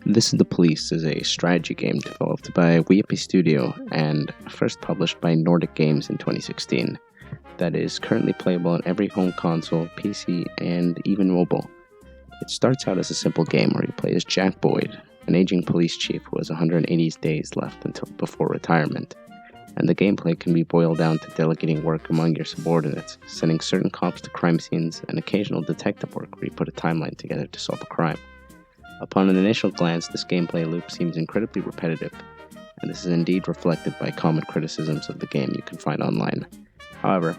This is The Police is a strategy game developed by Weepy Studio and first published by Nordic Games in 2016 that is currently playable on every home console, PC, and even mobile. It starts out as a simple game where you play as Jack Boyd, an aging police chief who has 180 days left until before retirement, and the gameplay can be boiled down to delegating work among your subordinates, sending certain cops to crime scenes, and occasional detective work where you put a timeline together to solve a crime. Upon an initial glance, this gameplay loop seems incredibly repetitive, and this is indeed reflected by common criticisms of the game you can find online. However,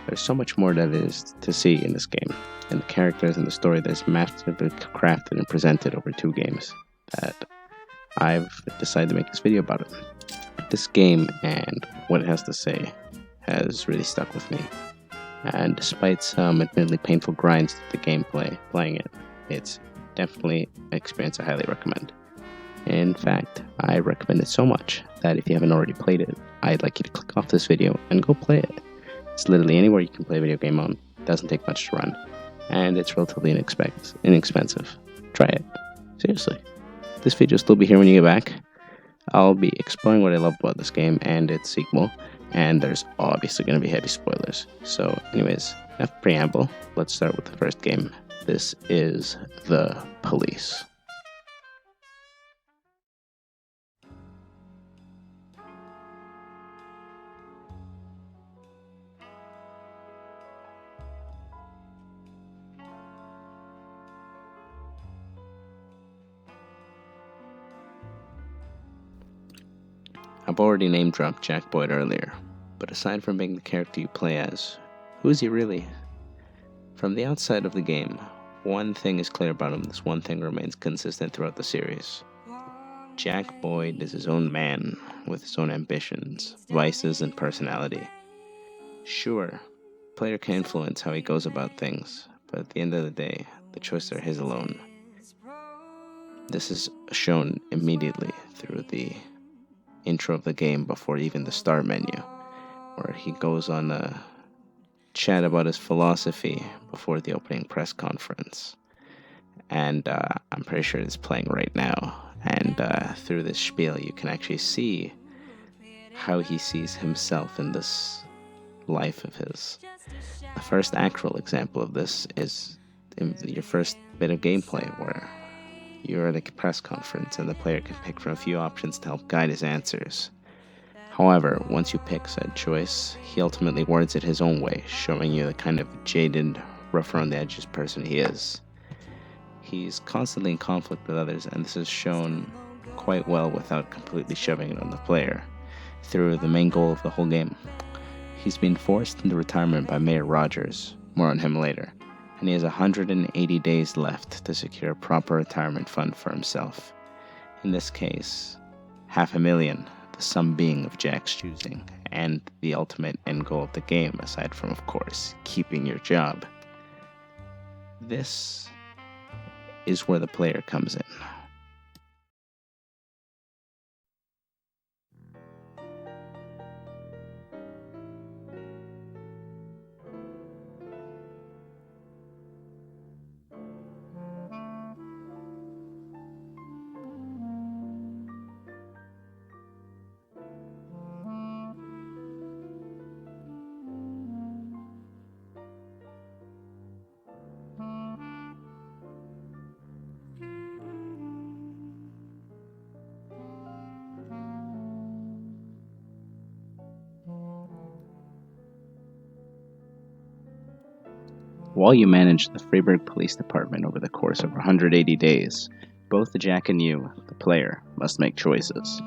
there's so much more that is to see in this game, and the characters and the story that is masterfully crafted and presented over 2 games, that I've decided to make this video about it. This game and what it has to say has really stuck with me, and despite some admittedly painful grinds to the gameplay, playing it, it's definitely an experience I highly recommend. In fact, I recommend it so much that if you haven't already played it, I'd like you to click off this video and go play it. It's literally anywhere you can play a video game on, it doesn't take much to run, and it's relatively inexpensive. Try it. Seriously. This video will still be here when you get back. I'll be exploring what I love about this game and its sequel, and there's obviously going to be heavy spoilers. So anyways, enough preamble, let's start with the first game. This is The Police. I've already name-dropped Jack Boyd earlier, but aside from being the character you play as, who is he really? From the outside of the game, one thing is clear about him, this one thing remains consistent throughout the series. Jack Boyd is his own man, with his own ambitions, vices, and personality. Sure, the player can influence how he goes about things, but at the end of the day, the choices are his alone. This is shown immediately through the intro of the game before even the start menu, where he goes on a chat about his philosophy before the opening press conference, and I'm pretty sure it's playing right now, and through this spiel you can actually see how he sees himself in this life of his. The first actual example of this is in your first bit of gameplay, where you're at a press conference and the player can pick from a few options to help guide his answers. However, once you pick said choice, he ultimately words it his own way, showing you the kind of jaded, rough around the edges person he is. He's constantly in conflict with others, and this is shown quite well without completely shoving it on the player, through the main goal of the whole game. He's been forced into retirement by Mayor Rogers, more on him later, and he has 180 days left to secure a proper retirement fund for himself. In this case, $500,000, the sum being of Jack's choosing, and the ultimate end goal of the game, aside from, of course, keeping your job. This is where the player comes in. While you manage the Freiburg Police Department over the course of 180 days, both Jack and you, the player, must make choices.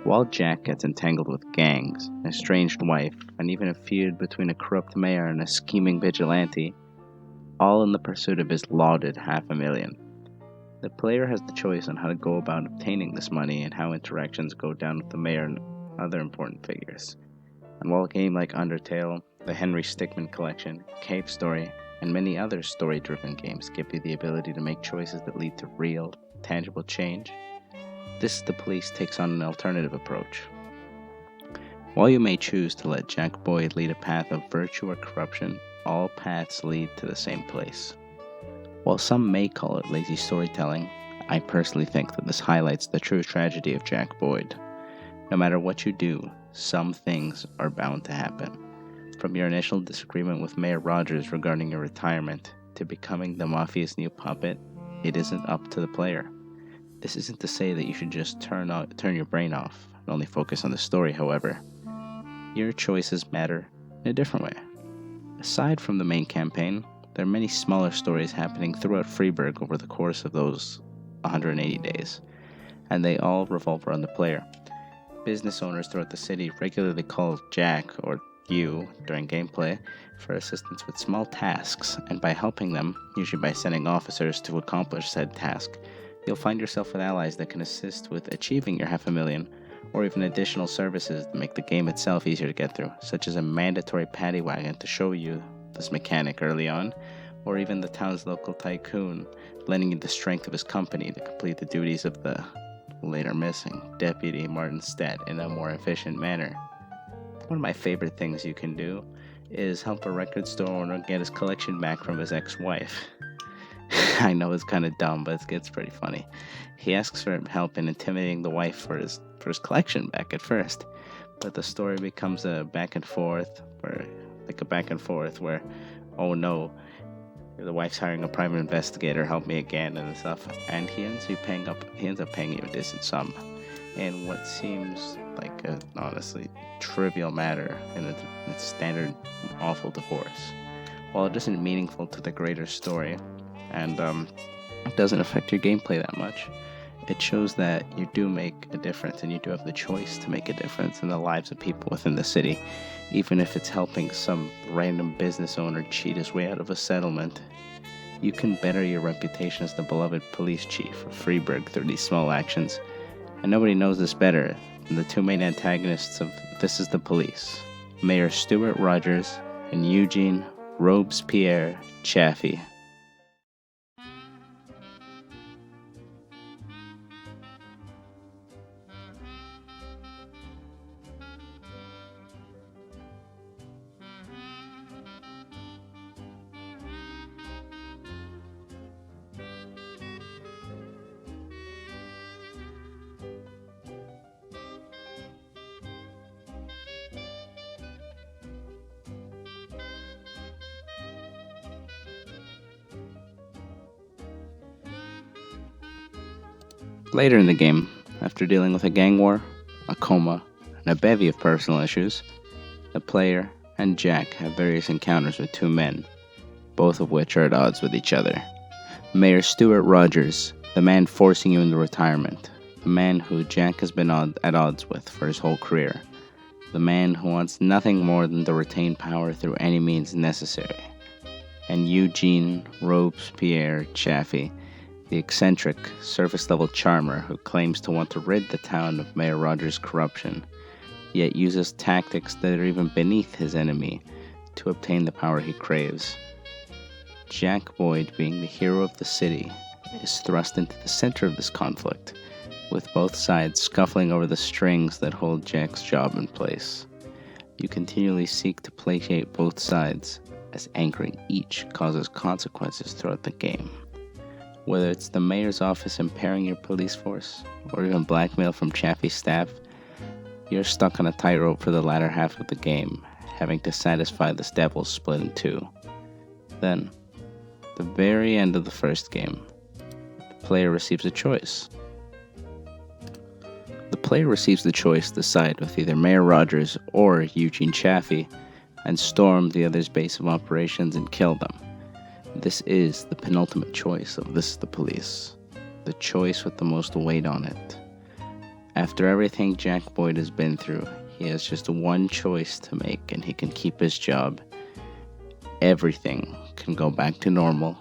While Jack gets entangled with gangs, an estranged wife, and even a feud between a corrupt mayor and a scheming vigilante, all in the pursuit of his lauded $500,000. The player has the choice on how to go about obtaining this money and how interactions go down with the mayor and other important figures. And while a game like Undertale, the Henry Stickmin Collection, Cave Story, and many other story-driven games give you the ability to make choices that lead to real, tangible change, This The Police takes on an alternative approach. While you may choose to let Jack Boyd lead a path of virtue or corruption, all paths lead to the same place. While some may call it lazy storytelling, I personally think that this highlights the true tragedy of Jack Boyd. No matter what you do, some things are bound to happen. From your initial disagreement with Mayor Rogers regarding your retirement to becoming the Mafia's new puppet, it isn't up to the player. This isn't to say that you should just turn your brain off and only focus on the story, however. Your choices matter in a different way. Aside from the main campaign, there are many smaller stories happening throughout Freeburg over the course of those 180 days, and they all revolve around the player. Business owners throughout the city regularly call Jack, or you, during gameplay, for assistance with small tasks, and by helping them, usually by sending officers to accomplish said task, you'll find yourself with allies that can assist with achieving your $500,000, or even additional services that make the game itself easier to get through, such as a mandatory paddy wagon to show you this mechanic early on, or even the town's local tycoon lending you the strength of his company to complete the duties of the later missing Deputy Martin Stead in a more efficient manner. One of my favorite things you can do is help a record store owner get his collection back from his ex-wife. I know it's kind of dumb, but it's pretty funny. He asks for help in intimidating the wife for his collection back at first, but the story becomes a back and forth where, oh no, the wife's hiring a private investigator, help me again and stuff, and he ends up paying you a decent sum in what seems like a honestly trivial matter in a standard awful divorce. While it isn't meaningful to the greater story, and it doesn't affect your gameplay that much, it shows that you do make a difference, and you do have the choice to make a difference in the lives of people within the city, even if it's helping some random business owner cheat his way out of a settlement. You can better your reputation as the beloved police chief of Freeburg through these small actions, and nobody knows this better than the two main antagonists of This Is the Police, Mayor Stuart Rogers and Eugene Robespierre Chaffee. Later in the game, after dealing with a gang war, a coma, and a bevy of personal issues, the player and Jack have various encounters with two men, both of which are at odds with each other. Mayor Stuart Rogers, the man forcing you into retirement, the man who Jack has been at odds with for his whole career, the man who wants nothing more than to retain power through any means necessary, and Eugene Robespierre Chaffee, the eccentric, surface-level charmer who claims to want to rid the town of Mayor Rogers' corruption, yet uses tactics that are even beneath his enemy to obtain the power he craves. Jack Boyd, being the hero of the city, is thrust into the center of this conflict, with both sides scuffling over the strings that hold Jack's job in place. You continually seek to placate both sides, as anchoring each causes consequences throughout the game. Whether it's the mayor's office impairing your police force, or even blackmail from Chaffee's staff, you're stuck on a tightrope for the latter half of the game, having to satisfy this devil split in two. Then, at the very end of the first game, the player receives a choice. The player receives the choice to side with either Mayor Rogers or Eugene Chaffee and storm the other's base of operations and kill them. This is the penultimate choice of This Is the Police, the choice with the most weight on it. After everything Jack Boyd has been through, he has just one choice to make and he can keep his job. Everything can go back to normal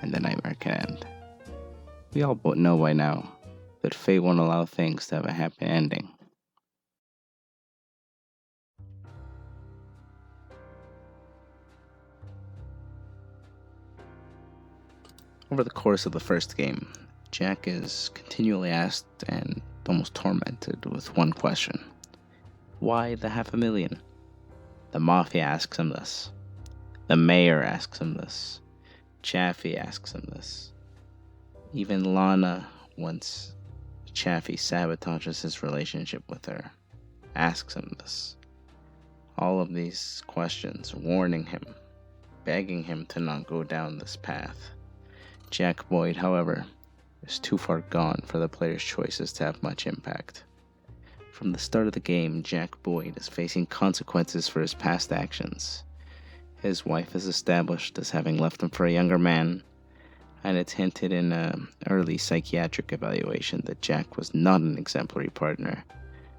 and the nightmare can end. We all know by now that fate won't allow things to have a happy ending. Over the course of the first game, Jack is continually asked and almost tormented with one question. Why the $500,000? The Mafia asks him this. The Mayor asks him this. Chaffee asks him this. Even Lana, once Chaffee sabotages his relationship with her, asks him this. All of these questions, warning him, begging him to not go down this path. Jack Boyd, however, is too far gone for the player's choices to have much impact. From the start of the game, Jack Boyd is facing consequences for his past actions. His wife is established as having left him for a younger man, and it's hinted in an early psychiatric evaluation that Jack was not an exemplary partner,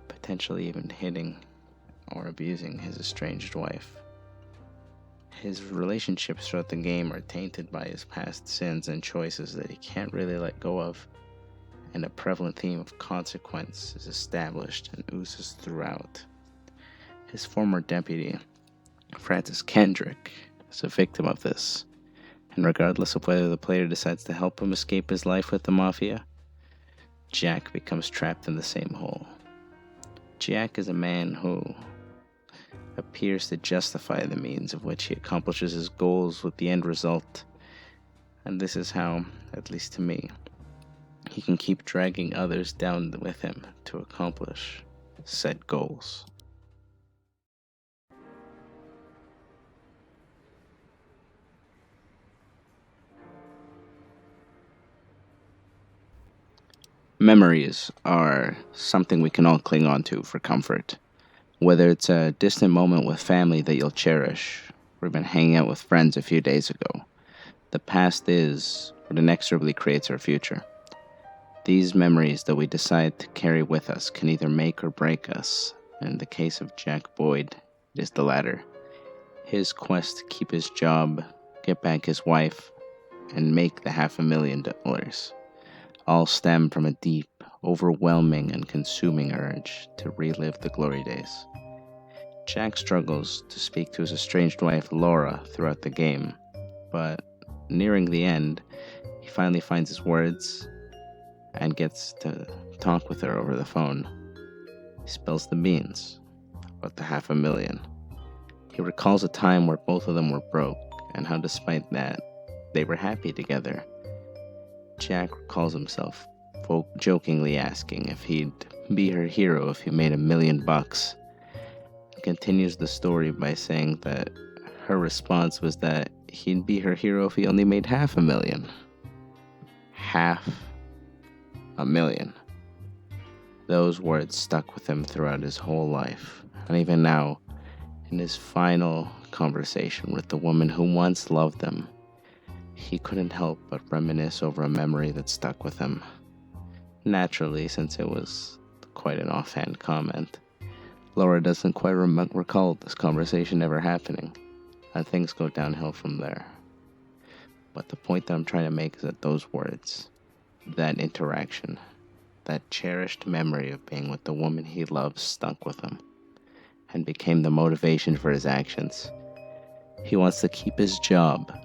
potentially even hitting or abusing his estranged wife. His relationships throughout the game are tainted by his past sins and choices that he can't really let go of, and a prevalent theme of consequence is established and oozes throughout. His former deputy, Francis Kendrick, is a victim of this, and regardless of whether the player decides to help him escape his life with the Mafia, Jack becomes trapped in the same hole. Jack is a man who appears to justify the means of which he accomplishes his goals with the end result, and this is how, at least to me, he can keep dragging others down with him to accomplish said goals. Memories are something we can all cling on to for comfort. Whether it's a distant moment with family that you'll cherish, or even hanging out with friends a few days ago, the past is what inexorably creates our future. These memories that we decide to carry with us can either make or break us. In the case of Jack Boyd, it is the latter. His quest to keep his job, get back his wife, and make the $500,000 all stem from a deep, overwhelming, and consuming urge to relive the glory days. Jack struggles to speak to his estranged wife Laura throughout the game, but nearing the end, he finally finds his words and gets to talk with her over the phone. He spills the beans about the $500,000. He recalls a time where both of them were broke, and how despite that, they were happy together. Jack recalls himself jokingly asking if he'd be her hero if he made $1 million. He continues the story by saying that her response was that he'd be her hero if he only made $500,000. $500,000. Those words stuck with him throughout his whole life, and even now, in his final conversation with the woman who once loved him, he couldn't help but reminisce over a memory that stuck with him. Naturally, since it was quite an offhand comment, Laura doesn't quite recall this conversation ever happening, and things go downhill from there. But the point that I'm trying to make is that those words, that interaction, that cherished memory of being with the woman he loves stuck with him, and became the motivation for his actions. He wants to keep his job,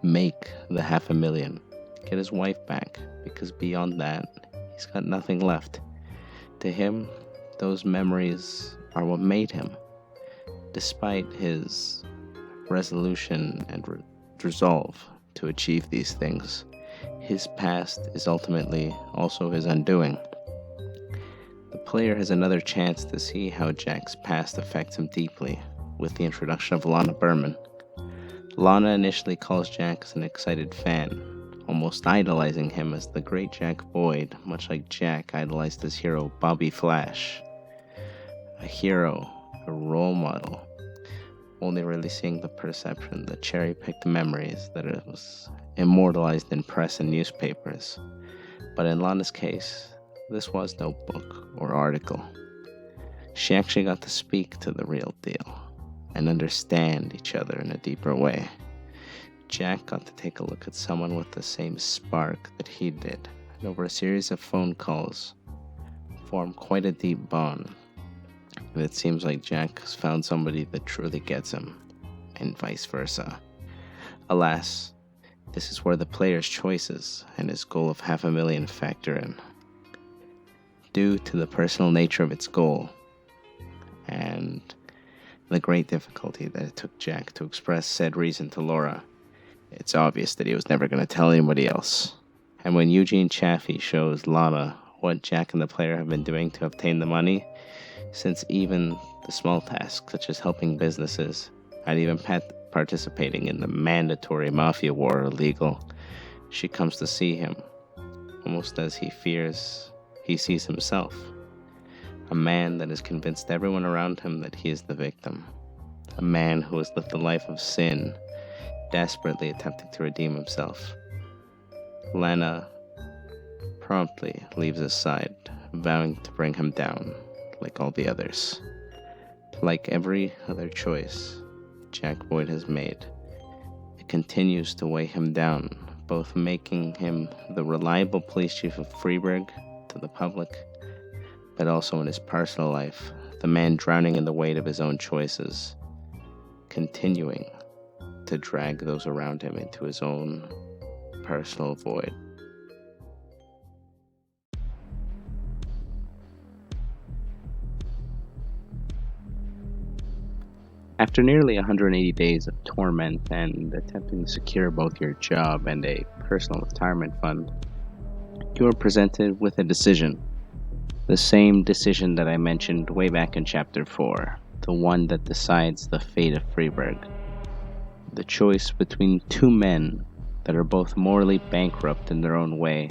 make the $500,000, get his wife back, because beyond that, he's got nothing left. To him, those memories are what made him. Despite his resolution and resolve to achieve these things, his past is ultimately also his undoing. The player has another chance to see how Jack's past affects him deeply with the introduction of Lana Berman. Lana initially calls Jack as an excited fan, almost idolizing him as the great Jack Boyd, much like Jack idolized his hero Bobby Flash. A hero, a role model, only really seeing the perception that cherry-picked memories that it was immortalized in press and newspapers. But in Lana's case, this was no book or article. She actually got to speak to the real deal and understand each other in a deeper way. Jack got to take a look at someone with the same spark that he did, and over a series of phone calls, formed quite a deep bond. And it seems like Jack has found somebody that truly gets him, and vice versa. Alas, this is where the player's choices and his goal of $500,000 factor in. Due to the personal nature of its goal, and the great difficulty that it took Jack to express said reason to Laura, it's obvious that he was never going to tell anybody else, And when Eugene Chaffee shows Lana what Jack and the player have been doing to obtain the money, since even the small tasks such as helping businesses and even participating in the mandatory mafia war are illegal, she comes to see him, almost as he fears he sees himself. A man that has convinced everyone around him that he is the victim. A man who has lived a life of sin, desperately attempting to redeem himself. Lana promptly leaves his side, vowing to bring him down, like all the others. Like every other choice Jack Boyd has made, it continues to weigh him down, both making him the reliable police chief of Freeburg to the public, but also in his personal life, the man drowning in the weight of his own choices, continuing to drag those around him into his own personal void. After nearly 180 days of torment and attempting to secure both your job and a personal retirement fund, you are presented with a decision. The same decision that I mentioned way back in Chapter 4, the one that decides the fate of Freeburg. The choice between two men that are both morally bankrupt in their own way,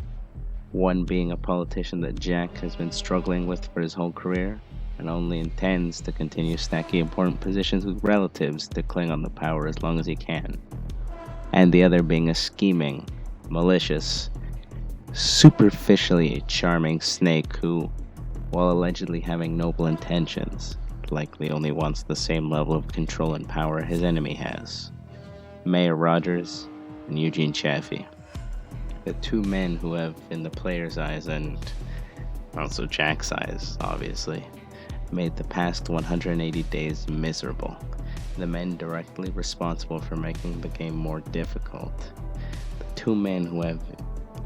one being a politician that Jack has been struggling with for his whole career, and only intends to continue stacking important positions with relatives to cling on the power as long as he can, and the other being a scheming, malicious, superficially charming snake who, while allegedly having noble intentions, likely only wants the same level of control and power his enemy has. Mayor Rogers and Eugene Chaffee, the two men who have, in the player's eyes and also Jack's eyes, obviously, made the past 180 days miserable. The men directly responsible for making the game more difficult. The two men who have,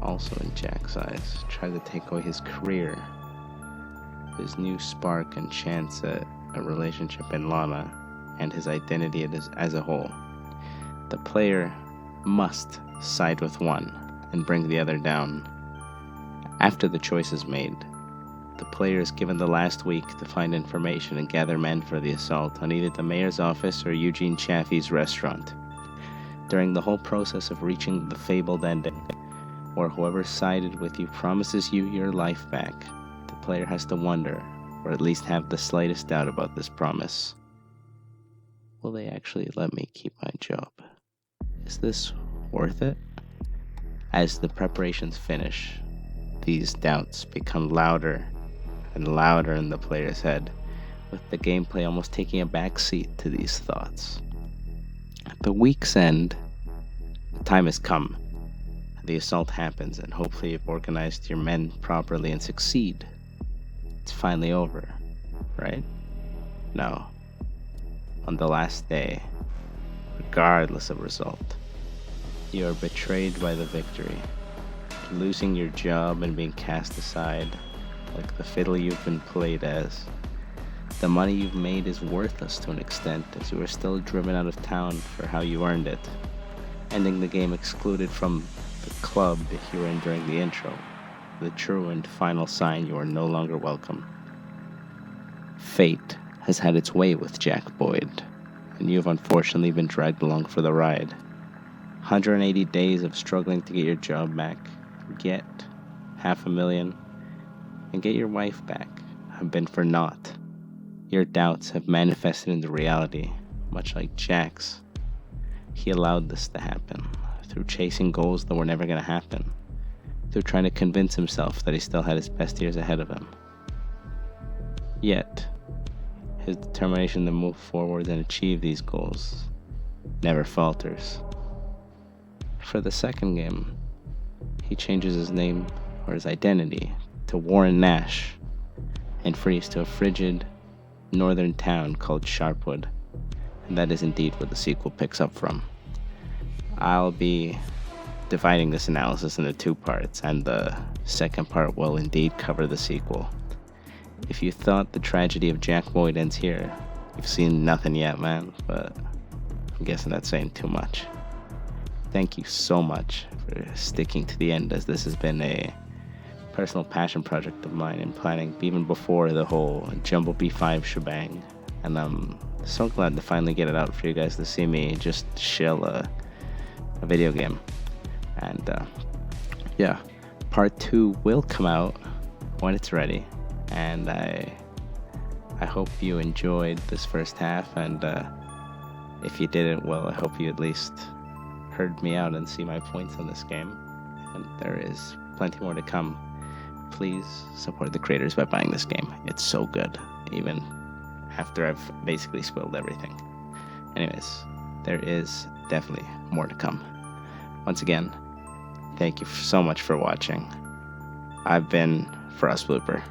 also in Jack's eyes, tried to take away his career, his new spark and chance at a relationship in Lana, and his identity as a whole. The player must side with one and bring the other down. After the choice is made, the player is given the last week to find information and gather men for the assault on either the mayor's office or Eugene Chaffee's restaurant. During the whole process of reaching the fabled ending, where whoever sided with you promises you your life back, the player has to wonder, or at least have the slightest doubt about this promise. Will they actually let me keep my job? Is this worth it? As the preparations finish, these doubts become louder and louder in the player's head, with the gameplay almost taking a back seat to these thoughts. At the week's end, the time has come. The assault happens, and hopefully you've organized your men properly and succeed. It's finally over, right? No. On the last day, regardless of result, you are betrayed by the victory, losing your job and being cast aside like the fiddle you've been played as. The money you've made is worthless to an extent, as you are still driven out of town for how you earned it, ending the game excluded from the club you were in during the intro, the true and final sign you are no longer welcome. Fate has had its way with Jack Boyd, and you have unfortunately been dragged along for the ride. 180 days of struggling to get your job back, get $500,000, and get your wife back have been for naught. Your doubts have manifested into reality, much like Jack's. He allowed this to happen, through chasing goals that were never going to happen, through trying to convince himself that he still had his best years ahead of him. Yet, his determination to move forward and achieve these goals never falters. For the second game, he changes his name, or his identity, to Warren Nash, and frees to a frigid, northern town called Sharpwood, and that is indeed where the sequel picks up from. I'll be dividing this analysis into two parts, and the second part will indeed cover the sequel. If you thought the tragedy of Jack Boyd ends here, you've seen nothing yet, man, but I'm guessing that's saying too much. thank you so much for sticking to the end, as this has been a personal passion project of mine and planning even before the whole Jumbo B5 shebang. And I'm so glad to finally get it out for you guys to see me just shill a video game. And yeah, part 2 will come out when it's ready. And I hope you enjoyed this first half, and if you didn't, well, I hope you at least heard me out and see my points on this game. And there is plenty more to come. Please support the creators by buying this game. It's so good, even after I've basically spoiled everything. Anyways, there is definitely more to come. Once again, thank you so much for watching. I've been Frostblooper.